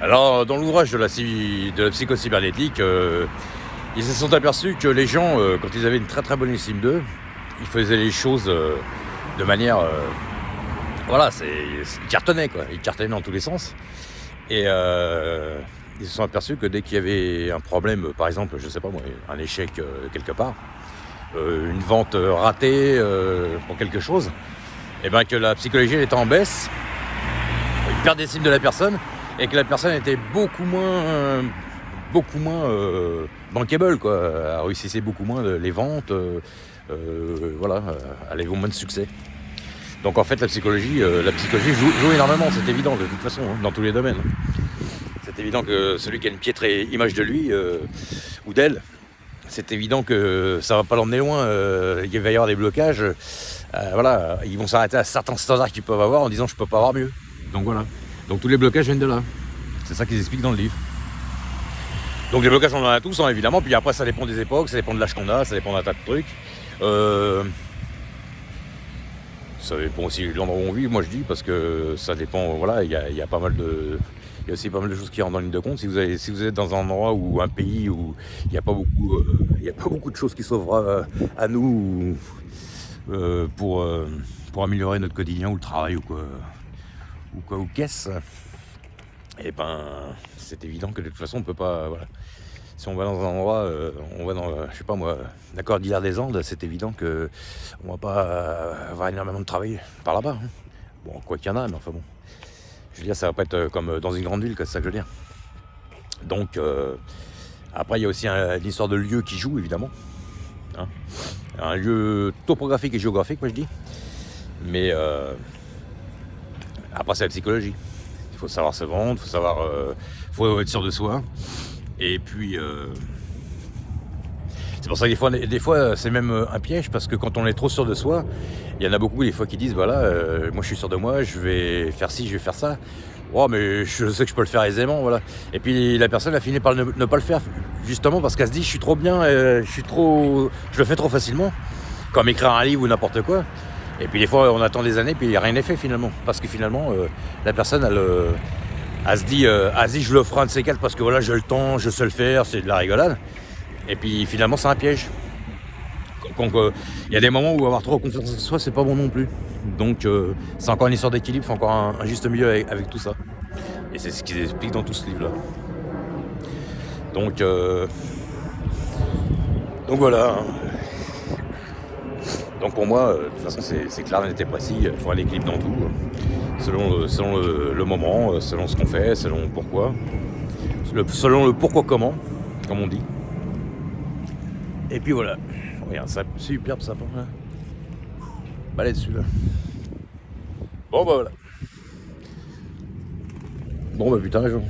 Alors, dans l'ouvrage de la psychocybernétique, ils se sont aperçus que les gens, quand ils avaient une très très bonne estime d'eux, ils faisaient les choses de manière... voilà, ils cartonnaient quoi, ils cartonnaient dans tous les sens. Et ils se sont aperçus que dès qu'il y avait un problème, par exemple, je sais pas moi, un échec quelque part, une vente ratée pour quelque chose, et bien que la psychologie elle était en baisse, une perte d'estime de la personne, et que la personne était beaucoup moins bankable quoi. Elle réussissait beaucoup moins les ventes, voilà, elle avait moins de succès. Donc en fait la psychologie joue énormément, c'est évident de toute façon, hein, dans tous les domaines. C'est évident que celui qui a une piètre image de lui ou d'elle, c'est évident que ça va pas l'emmener loin, il va y avoir des blocages, voilà, ils vont s'arrêter à certains standards qu'ils peuvent avoir en disant je peux pas avoir mieux. Donc voilà, donc tous les blocages viennent de là. C'est ça qu'ils expliquent dans le livre. Donc les blocages on en a tous, hein, évidemment, puis après ça dépend des époques, ça dépend de l'âge qu'on a, ça dépend d'un tas de trucs. Ça dépend aussi de l'endroit où on vit, moi je dis, parce que ça dépend, voilà, il y a pas mal de... Il y a aussi pas mal de choses qui rentrent en ligne de compte. Si vous êtes dans un endroit ou un pays où il n'y a pas beaucoup de choses qui s'offrent à nous pour améliorer notre quotidien ou le travail ou qu'est-ce, et ben c'est évident que de toute façon on peut pas, voilà. Si on va dans un endroit, on va dans, je sais pas moi, la Cordillère des Andes, c'est évident que on va pas avoir énormément de travail par là-bas. Hein. Bon, quoi qu'il y en a, mais enfin bon. Je veux dire, ça va pas être comme dans une grande ville, c'est ça que je veux dire. Donc, après, il y a aussi une histoire de lieu qui joue, évidemment. Hein. Un lieu topographique et géographique, moi je dis. Mais après, c'est la psychologie. Il faut savoir se vendre, faut être sûr de soi. Et puis, c'est pour ça que des fois c'est même un piège, parce que quand on est trop sûr de soi, il y en a beaucoup des fois qui disent, voilà, moi je suis sûr de moi, je vais faire ci, je vais faire ça. Oh, mais je sais que je peux le faire aisément, voilà. Et puis la personne a fini par ne pas le faire, justement parce qu'elle se dit, je suis trop bien, je le fais trop facilement, comme écrire un livre ou n'importe quoi. Et puis des fois on attend des années, puis rien n'est fait finalement, parce que finalement la personne elle se dit, je le ferai un de ces quatre parce que voilà, j'ai le temps, je sais le faire, c'est de la rigolade. Et puis finalement, c'est un piège. Donc, il y a des moments où avoir trop confiance en soi, c'est pas bon non plus. Donc, c'est encore une histoire d'équilibre, c'est encore un juste milieu avec tout ça. Et c'est ce qu'ils expliquent dans tout ce livre-là. Donc voilà. Donc pour moi, de toute façon, c'est clair, net et précis. Il faut un équilibre dans tout. Selon le moment, selon ce qu'on fait, selon pourquoi. Selon le pourquoi comment, comme on dit. Et puis voilà. Regarde, ça, superbe sapin là. Balai dessus là. Bon bah voilà. Bon bah putain, les gens.